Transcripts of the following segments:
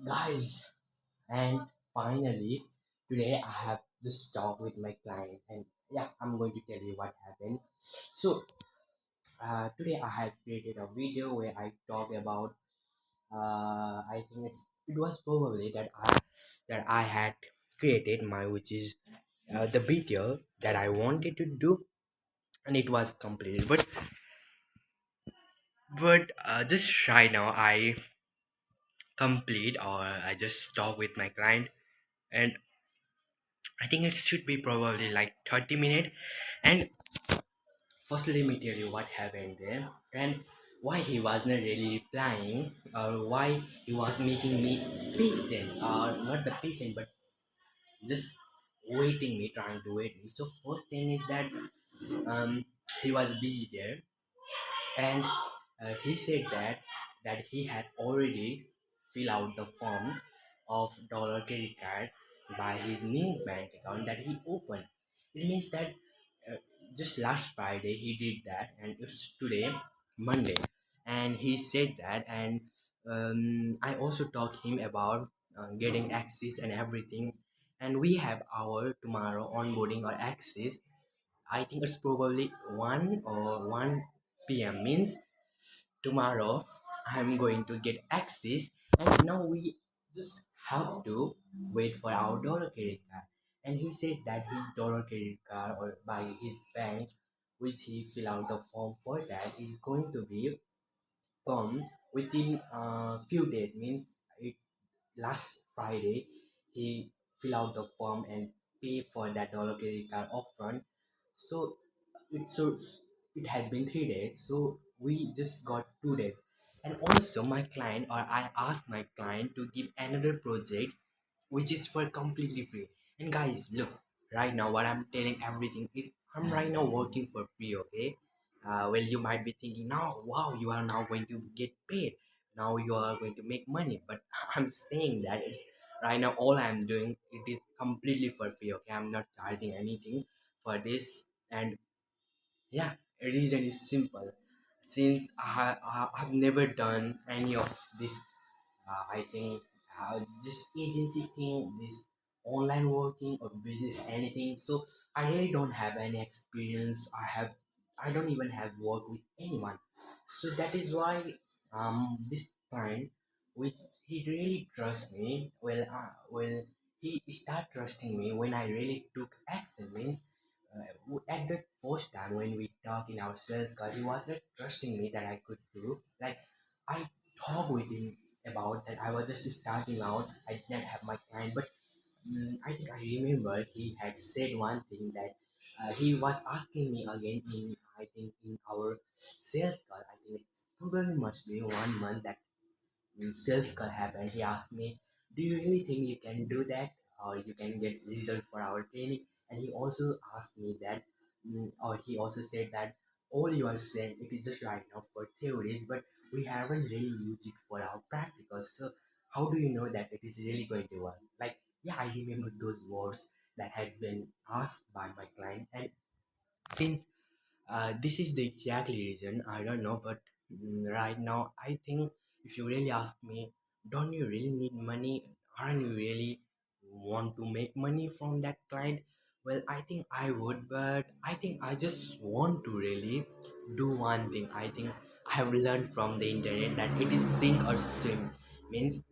Guys, and finally today I have this talk with my client, and yeah, I'm going to tell you what happened. So today I have created a video where I talk about I think it was probably that I had created my, which is the video that I wanted to do, and it was completed, but just right now I complete, or I just talk with my client, and I think it should be probably like 30 minutes. And first, let me tell you what happened there and why he wasn't really replying, or why he was making me patient, or not the patient, but just waiting me, trying to wait me. So, first thing is that um, he was busy there, and he said that he had already filled out the form of dollar credit card by his new bank account that he opened. It means that uh, just last Friday he did that, and it's today Monday, and he said that, and I also talked him about getting access and everything, and we have our tomorrow onboarding or access. I think it's probably 1 or 1 p.m. means tomorrow I'm going to get access, and now we just have to wait for our dollar credit card. And he said that his dollar credit card, or by his bank, which he fill out the form for, that is going to be come within a few days. Means it last Friday he fill out the form and pay for that dollar credit card upfront. So it has been 3 days, so we just got 2 days. And also my client, or I asked my client to give another project which is for completely free. And guys, look, right now what I'm telling everything is I'm right now working for free, okay? Well, you might be thinking now, wow, you are now going to get paid. Now you are going to make money. But I'm saying that it's right now all I'm doing, it is completely for free, okay? I'm not charging anything for this. And yeah, reason is simple. Since I've never done any of this, I think this agency thing, this online working or business, anything. So I really don't have any experience. I don't even have work with anyone. So that is why this client, which he really trusts me. Well, he start trusting me when I really took action. Means at the first time when we talk in our sales call, he wasn't trusting me that I could do. Like I talked with him about that. I was just starting out. I didn't have my client, but I think I remember he had said one thing that he was asking me again in, I think, in our sales call. I think it's probably must be 1 month that sales call happened. He asked me, "Do you really think you can do that, or you can get result for our training?" And he also asked me that, or he also said that all you are saying it is just right now for theories, but we haven't really used it for our practicals. So how do you know that it is really going to work? Like, yeah, I remember those words that has been asked by my client, and since this is the exactly reason. I don't know, but right now I think if you really ask me, don't you really need money? Aren't you really want to make money from that client? Well, I think I would, but I think I just want to really do one thing. I think I have learned from the internet that it is sink or swim. Means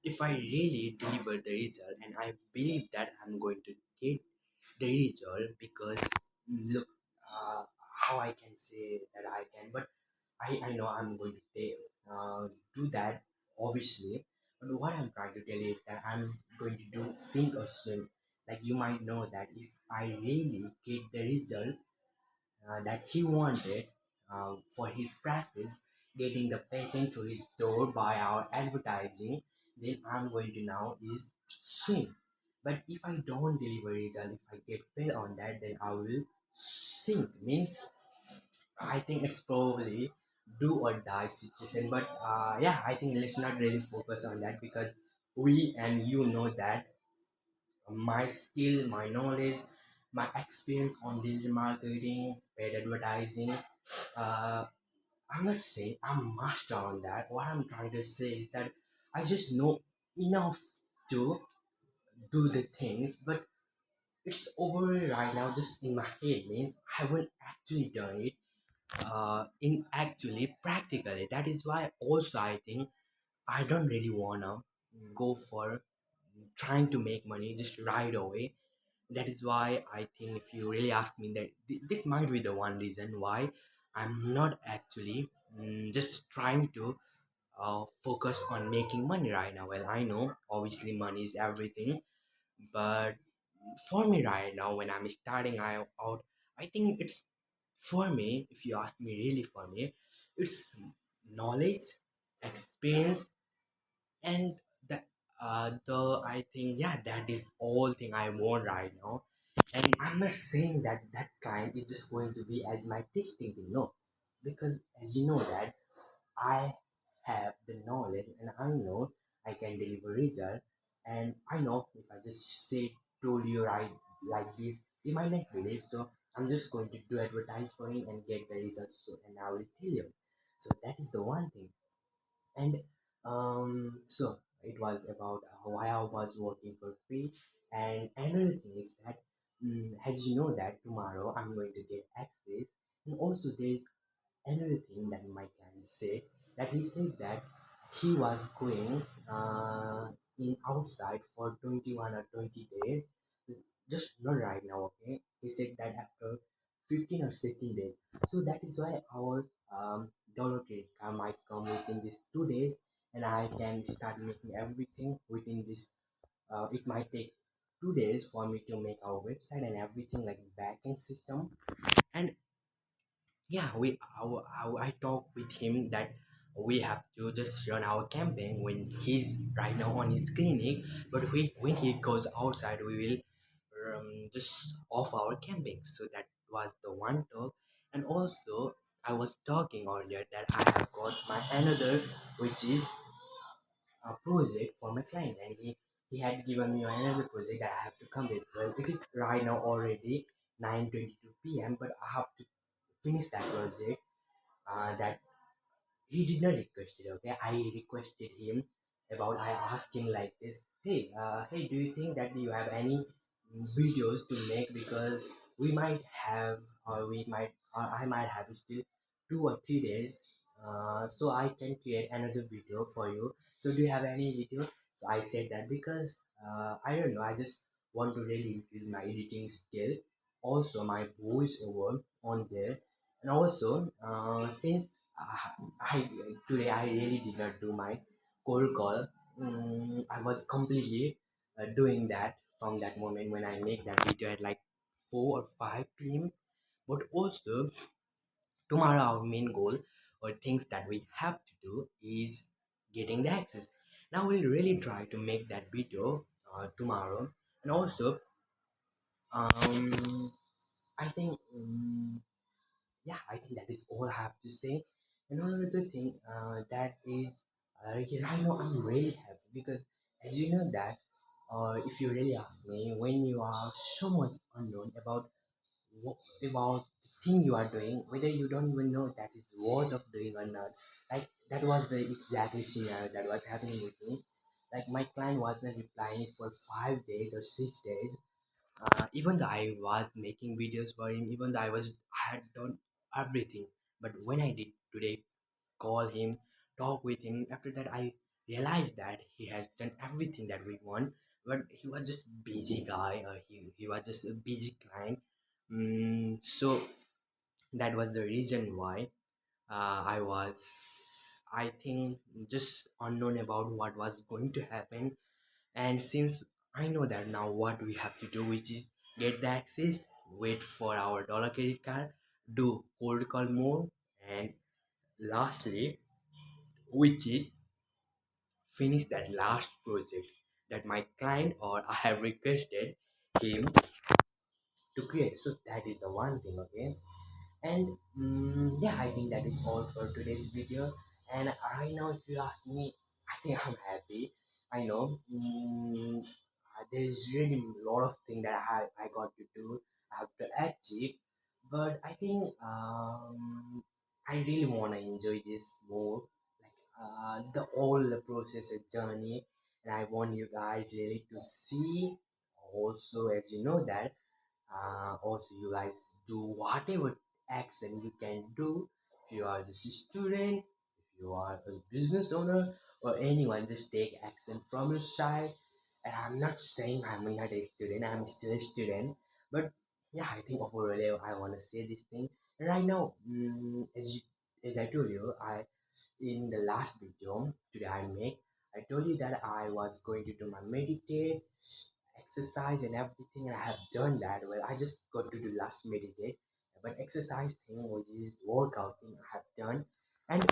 if I really deliver the result, and I believe that I'm going to get the result, because look, how I can say that I can, but I know I'm going to do that, obviously. But what I'm trying to tell you is that I'm going to do sink or swim. Like, you might know that if I really get the result that he wanted for his practice, getting the patient to his door by our advertising, then I'm going to now is swim. But if I don't deliver result, if I get fail on that, then I will sink. Means I think it's probably do or die situation. But yeah, I think let's not really focus on that, because we and you know that my skill, my knowledge, my experience on digital marketing, paid advertising. Uh, I'm not saying I'm master on that. What I'm trying to say is that I just know enough to do the things, but it's over right now just in my head means I haven't actually done it in actually practically. That is why also I think I don't really wanna go for trying to make money just right away. That is why I think if you really ask me that this might be the one reason why I'm not actually just trying to focus on making money right now. Well, I know obviously money is everything, but for me right now when I'm starting out, I think it's, for me, if you ask me really, for me it's knowledge, experience, and the I think, yeah, that is all thing I want right now. And I'm not saying that that client is just going to be as my testing thing, no, because as you know that I have the knowledge and I know I can deliver result. And I know if I just say told you right like this, you might not believe. So I'm just going to do advertise for him and get the results. So and I will tell you. So that is the one thing. And so it was about why I was working for free. And another thing is that as you know that tomorrow I'm going to get access. And also there's another thing that my client said, that he said that he was going in outside for 21 or 20 days, just not right now, okay, he said that after 15 or 16 days. So that is why our dollar credit card might come within these 2 days, and I can start making everything within this. It might take 2 days for me to make our website and everything like backend system. And yeah, I talked with him that we have to just run our campaign when he's right now on his clinic, but when he goes outside we will just off our campaign. So that was the one talk. And also I was talking earlier that I have got my another, which is a project for my client, and he had given me another project that I have to complete. Well, it is right now already 9:22 p.m., but I have to finish that project. That he did not request it, okay, I requested him about, I asked him like this, hey, do you think that you have any videos to make, because we might have, or we might, or I might have still 2 or 3 days, so I can create another video for you. So do you have any video? So I said that because I don't know, I just want to really increase my editing skill, also my voice over on there. And also since I today I really did not do my cold call. I was completely doing that from that moment when I make that video at like 4 or 5 p.m. But also tomorrow our main goal or things that we have to do is getting the access. Now we'll really try to make that video tomorrow. And also um I think yeah, I think that is all I have to say. And another thing that is right now I'm really happy because as you know that if you really ask me, when you are so much unknown about about the thing you are doing, whether you don't even know that is worth of doing or not, like that was the exactly scenario that was happening with me. Like my client wasn't replying for 5 days or 6 days, even though I was making videos for him, even though I had done everything. But when I did today call him, talk with him, after that I realized that he has done everything that we want, but he was just busy guy, or he was just a busy client. So that was the reason why I was, I think, just unknown about what was going to happen. And since I know that now what we have to do, which is get the access, wait for our dollar credit card, do cold call more, and lastly, which is finish that last project that my client or I have requested him to create. So that is the one thing, okay? And yeah, I think that is all for today's video. And right now, if you ask me, I think I'm happy. I know there's really a lot of things that I got to do, I have to achieve. But I think I really want to enjoy this more, like the whole process, journey. and I want you guys really to see. Also, as you know that, also you guys do whatever action you can do. If you are just a student, if you are a business owner, or anyone, just take action from your side. And I'm not saying I'm not a student, I'm still a student, but yeah, I think overall I want to say this thing. And right now, as I told you, I in the last video today I make, I told you that I was going to do my meditate, exercise and everything, and I have done that. Well, I just got to do last meditate, but exercise thing, which is workout thing, I have done. And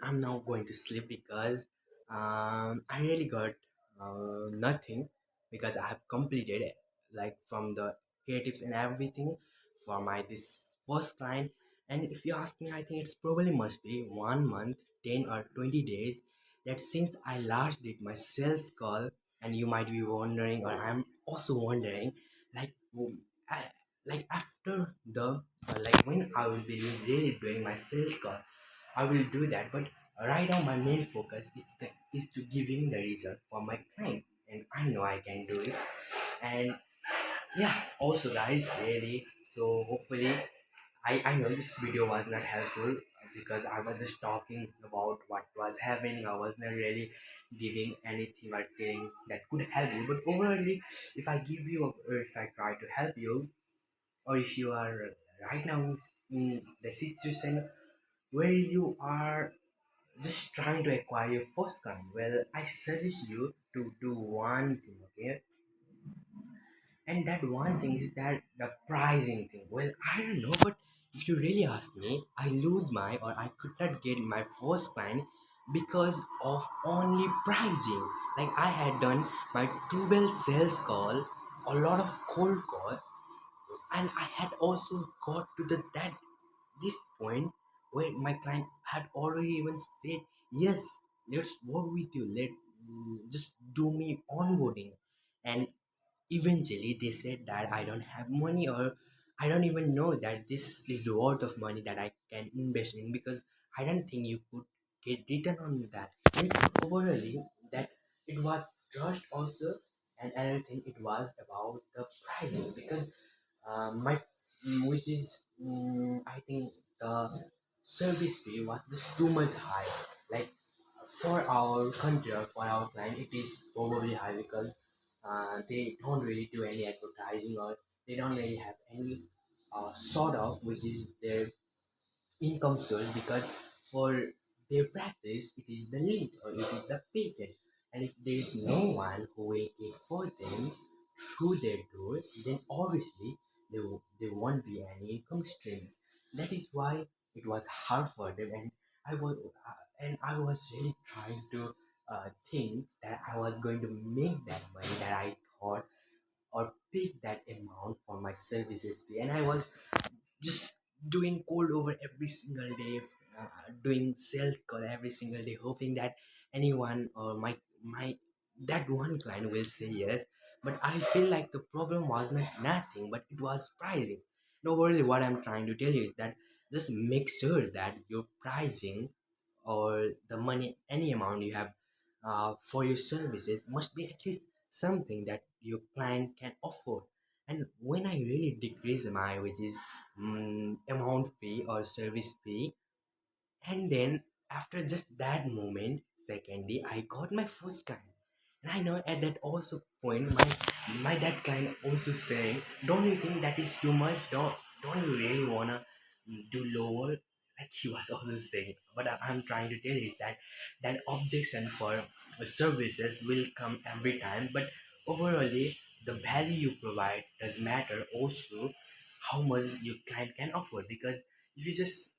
I'm now going to sleep because I really got nothing, because I have completed it, like from the creatives and everything for my this first client. And if you ask me, I think it's probably must be 1 month, 10 or 20 days that since I last did my sales call. And you might be wondering, or I'm also wondering, like I, like after the like when I will be really doing my sales call, I will do that. But right now, my main focus is to giving the result for my client, and I know I can do it. And yeah, also guys, really. So hopefully, I know this video was not helpful because I was just talking about what was happening. I was not really giving anything or thing that could help you. But overall, if I give you, or if I try to help you, or if you are right now in the situation where you are just trying to acquire your first gun, well, I suggest you to do one thing, okay? And that one thing is that the pricing thing. Well, I don't know, but if you really ask me, I lose my, or I could not get my first client because of only pricing. Like I had done my 12 sales call, a lot of cold call, and I had also got to the that this point where my client had already even said, yes, let's work with you, just do me onboarding. And eventually they said that I don't have money, or I don't even know that this is the worth of money that I can invest in, because I don't think you could get return on that. And overall, that it was trust also. And another thing, it was about the pricing, because my which is I think the service fee was just too much high. Like for our country or for our client, it is probably high because they don't really do any advertising, or they don't really have any sort of, which is their income source, because for their practice it is the lead, or it is the patient. And if there is no one who will get for them through their door, then obviously there won't be any income streams. That is why it was hard for them. And I was really trying to think that I was going to make that money that I thought, or pick that amount for my services fee. And I was just doing cold over every single day, doing sales call every single day, hoping that anyone, or my that one client will say yes. But I feel like the problem was not nothing, but it was pricing. No, really, what I'm trying to tell you is that just make sure that your pricing, or the money, any amount you have for your services, must be at least something that your client can afford. And when I really decrease my, which is amount fee or service fee, and then after just that moment, secondly, I got my first client. And I know at that also point, my that client also saying, don't you think that is too much? Don't you really wanna do lower? Like he was also saying. But I'm trying to tell you is that that objection for services will come every time. But overall, the value you provide does matter also, how much your client can afford. Because if you just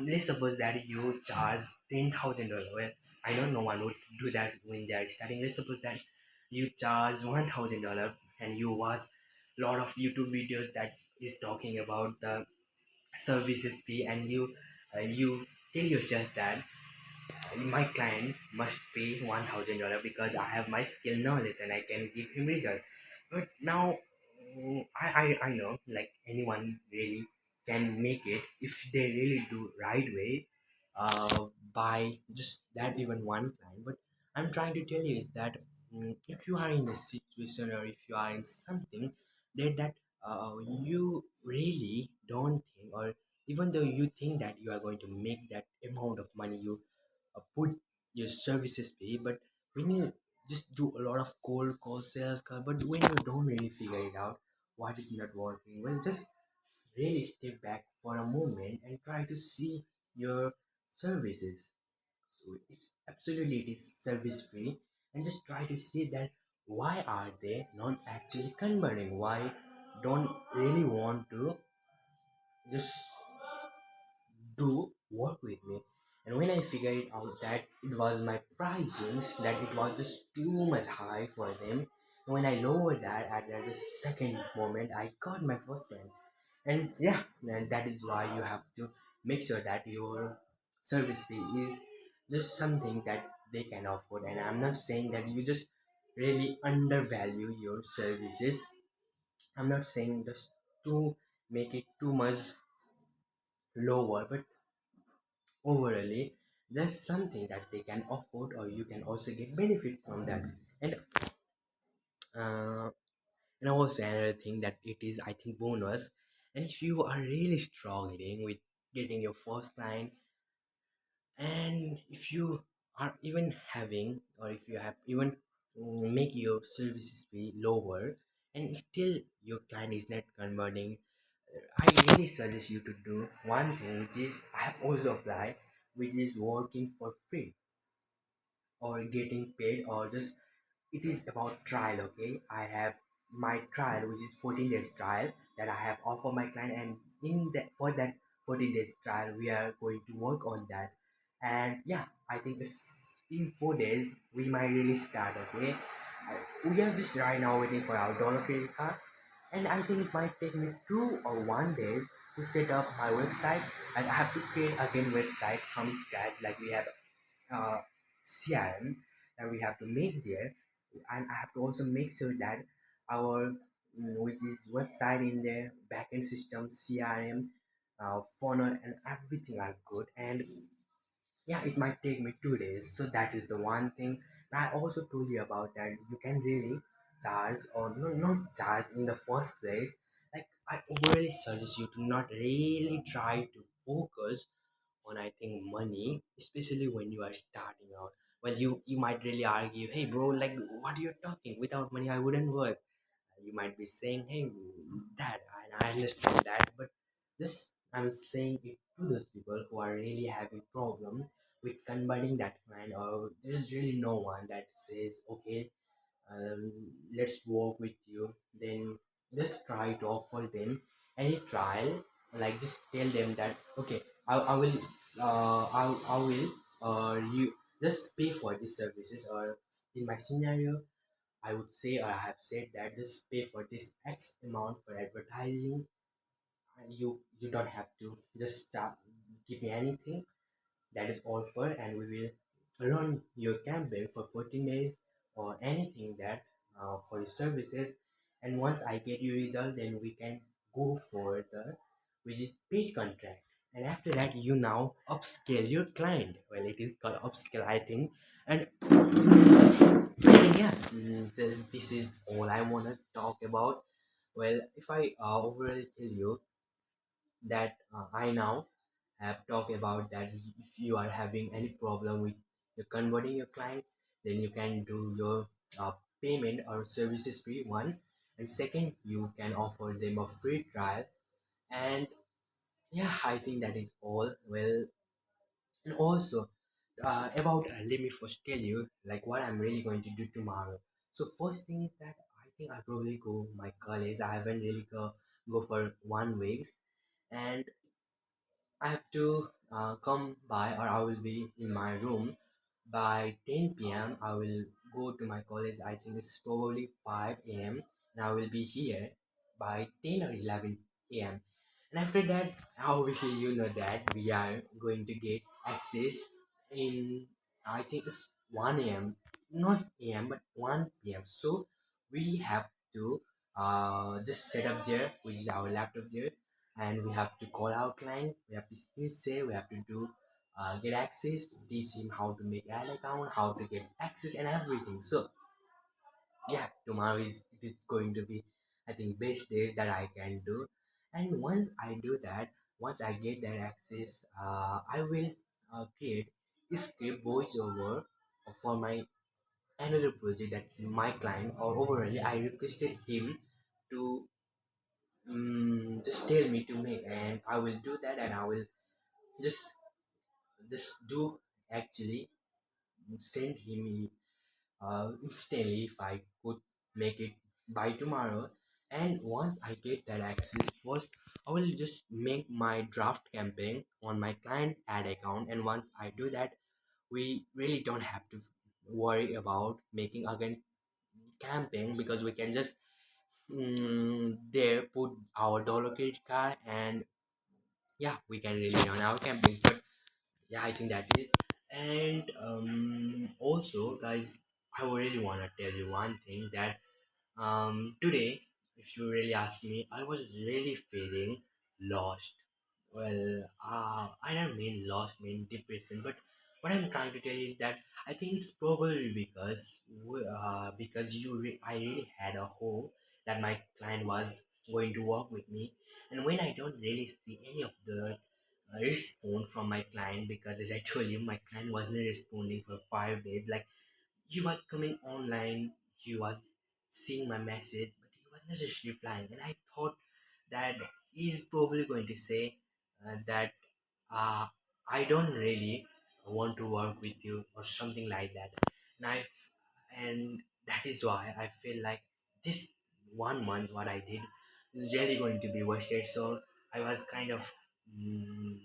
let's suppose that you charge $10,000. Well, I know no one would do that when they are starting. Let's suppose that you charge $1,000 and you watch a lot of YouTube videos that is talking about the services fee, and you tell yourself that my client must pay $1,000 because I have my skill knowledge and I can give him result. But now I know like anyone really can make it if they really do right way by just that even one client. But I'm I'm trying to tell you is that if you are in a situation or if you are in something that you really don't think, or even though you think that you are going to make that amount of money you put your services pay, but when you just do a lot of cold call sales call, but when you don't really figure it out what is not working, well, just really step back for a moment and try to see your services. So it's absolutely it is service free, and just try to see that why are they not actually converting, why don't really want to just do work with me. And when I figured out that it was my pricing, that it was just too much high for them, when I lowered that at the second moment, I got my first client. And yeah, and that is why you have to make sure that your service fee is just something that they can afford. And I'm not saying that you just really undervalue your services. I'm not saying just to make it too much lower, but overally just something that they can afford, or you can also get benefit from that. And uh, and also another thing that it is, I think, bonus. And if you are really struggling with getting your first client, and if you are even having, or if you have even make your services fee lower, and still your client is not converting, I really suggest you to do one thing, which is I have also applied, which is working for free or getting paid, or just it is about trial. Okay, I have my trial, which is 14 days trial that I have offered my client, and in that for that 14 days trial we are going to work on that. And yeah, I think it's in 4 days we might really start. Okay, we are just right now waiting for our dollar credit card, and I think it might take me 2 or 1 day to set up my website. And I have to create again website from scratch, like we have CRM that we have to make there, and I have to also make sure that our which is website in there, backend system, CRM, funnel, and everything are good. And yeah, it might take me 2 days. So that is the one thing. I also told you about that you can really charge, or no, not charge in the first place. Like I really suggest you to not really try to focus on, I think, money, especially when you are starting out. Well, you might really argue, hey bro, like what you're talking? Without money, I wouldn't work. You might be saying, hey dad, I understand that, but this I'm saying it to those people who are really having problem with converting that client, or there's really no one that says, okay, um, let's work with you. Then just try to offer them any trial, like just tell them that okay, I will I will you just pay for these services, or in my scenario I would say, or I have said that just pay for this X amount for advertising. And you don't have to just start, give me anything that is offered, and we will run your campaign for 14 days or anything that for your services. And once I get your result, then we can go further, which is paid contract. And after that, you now upscale your client. Well, it is called upscale, I think. And I think yeah, this is all I want to talk about. Well, if I overall tell you that I now have talked about that, if you are having any problem with your converting your client, then you can do your payment or services free one, and second, you can offer them a free trial. And yeah, I think that is all. Well, and also about let me first tell you like what I'm really going to do tomorrow. So first thing is that I think I'll probably go my college. I haven't really go for 1 week, and I have to come by, or I will be in my room by 10 p.m. I will go to my college. I think it's probably 5 a.m. and I will be here by 10 or 11 a.m. And after that, obviously, you know that we are going to get access in, I think it's 1 a.m. Not a.m. but 1 p.m. So we have to just set up there, which is our laptop there, and we have to call our client, we have to screen share, we have to do get access, teach him how to make ad account, how to get access and everything. So yeah, tomorrow is it is going to be, I think, best days that I can do. And once I do that, once I get that access, I will create a script voiceover for my another project that my client or overall I requested him to just tell me to make, and I will do that, and I will just do actually send him instantly if I could make it by tomorrow. And once I get that access, first I will just make my draft campaign on my client ad account. And once I do that, we really don't have to worry about making again campaign, because we can just there put our dollar credit card, and yeah, we can really run our campaign. But yeah, I think that is. And also guys, I really want to tell you one thing that today, if you really ask me, I was really feeling lost. Well, I don't mean lost, mean depression, but what I'm trying to tell you is that I think it's probably because I really had a hope that my client was going to work with me, and when I don't really see any of the response from my client, because as I told you, my client wasn't responding for 5 days. Like, he was coming online, he was seeing my message, but he was not just replying. And I thought that he's probably going to say that uh, I don't really want to work with you or something like that. And and that is why I feel like this 1 month what I did is really going to be wasted. So I was kind of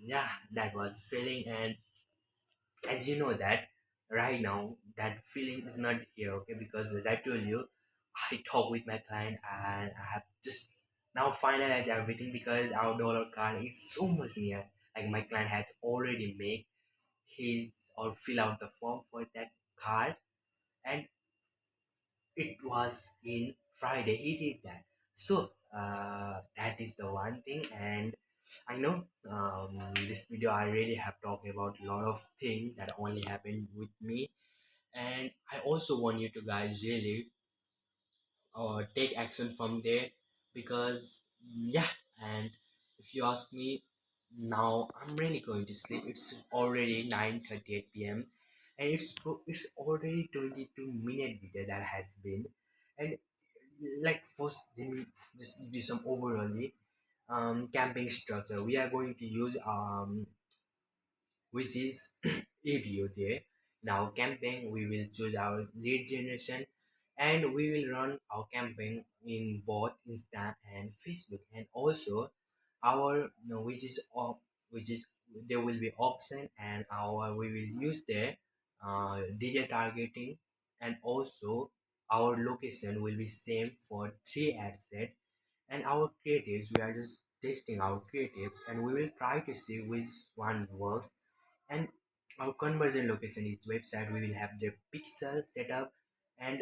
yeah, that was feeling. And as you know that right now that feeling is not here, okay, because as I told you, I talk with my client and I have just now finalized everything, because our dollar card is so much near. Like, my client has already made his or fill out the form for that card, and it was in Friday he did that. So that is the one thing. And I know this video I really have talked about a lot of things that only happened with me, and I also want you to guys really take action from there, because yeah. And if you ask me, now I'm really going to sleep. It's already 9:38 p.m. and it's already 22-minute video that has been. And like, first let me just give you some overall camping structure. We are going to use which is a view there. Now campaign, we will choose our lead generation, and we will run our campaign in both Insta and Facebook. And also our which is which is there will be option, and our we will use there digital targeting. And also our location will be same for three ad set. And our creatives, we are just testing our creatives, and we will try to see which one works. And our conversion location is website, we will have the pixel setup. And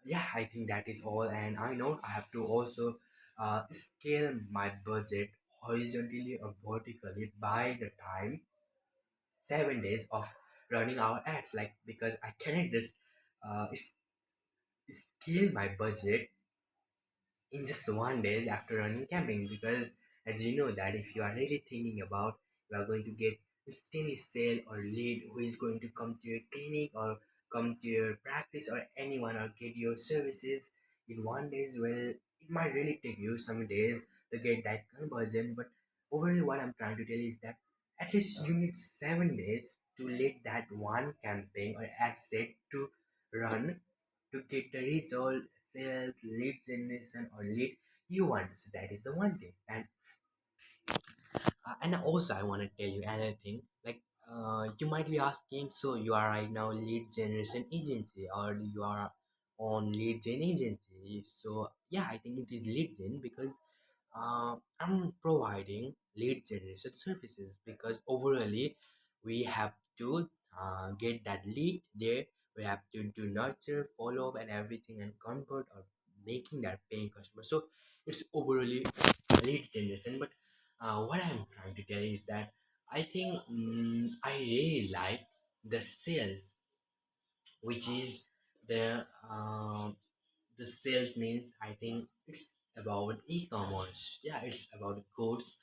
yeah, I think that is all. And I know I have to also scale my budget horizontally or vertically by the time 7 days of running our ads, like, because I cannot just scale my budget in just 1 day after running camping. Because as you know that if you are really thinking about you are going to get instantly sale or lead who is going to come to your clinic or come to your practice or anyone or get your services in 1 day, well, it might really take you some days to get that conversion. But overall what I'm trying to tell you is that at least you need 7 days to let that one campaign or ad set to run, to get the result, sales, lead generation, or lead you want. So that is the one thing. And also I want to tell you another thing. Like, you might be asking, so you are right now lead generation agency, or you are on lead gen agency? So yeah, I think it is lead gen, because I'm providing lead generation services, because overally we have to get that lead there. We have to do nurture, follow up, and everything, and convert or making that paying customer. So it's overally lead generation. But what I'm trying to tell you is that I think I really like the sales, which is the the sales means I think it's about e-commerce. Yeah, it's about goods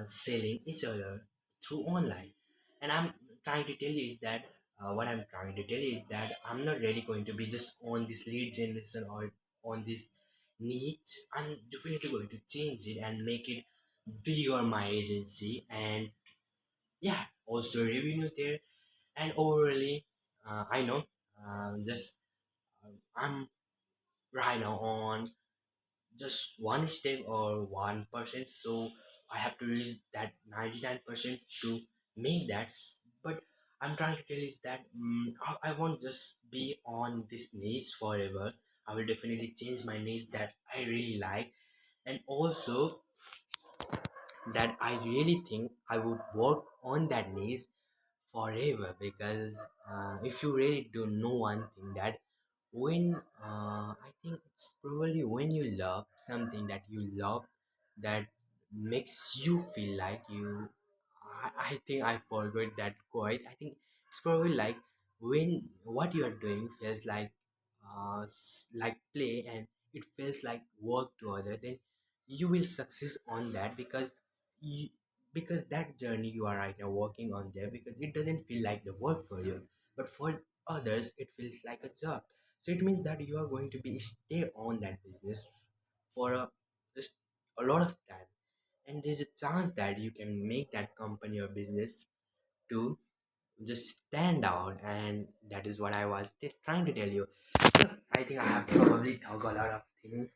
selling each other through online. And I'm trying to tell you is that what I'm trying to tell you is that I'm not really going to be just on this lead generation or on this niche. I'm definitely going to change it and make it bigger my agency, and yeah, also revenue there. And overally, I know just I'm right now on just one step or 1%, so I have to reach that 99% to make that but I'm trying to tell is that I won't just be on this niche forever. I will definitely change my niche that I really like, and also that I really think I would work on that niche forever, because if you really don't know one thing, that when I think it's probably when you love something that you love, that makes you feel like you I think I forgot that quote. I think it's probably like when what you are doing feels like play, and it feels like work to other, then you will success on that, you because that journey you are right now working on there, because it doesn't feel like the work for you, but for others it feels like a job. So it means that you are going to be stay on that business for just a lot of time, and there's a chance that you can make that company or business to just stand out, and that is what I was trying to tell you. So I think I have probably talked a lot of things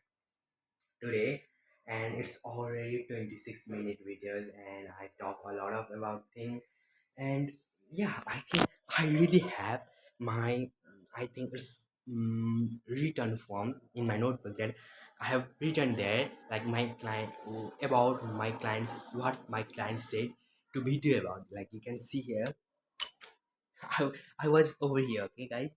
today, and it's already 26-minute videos, and I talk a lot of about things. And yeah, I really have my I think it's written form in my notebook, that I have written there like my client, about my clients, what my clients said to video about, like you can see here. I was over here, okay guys.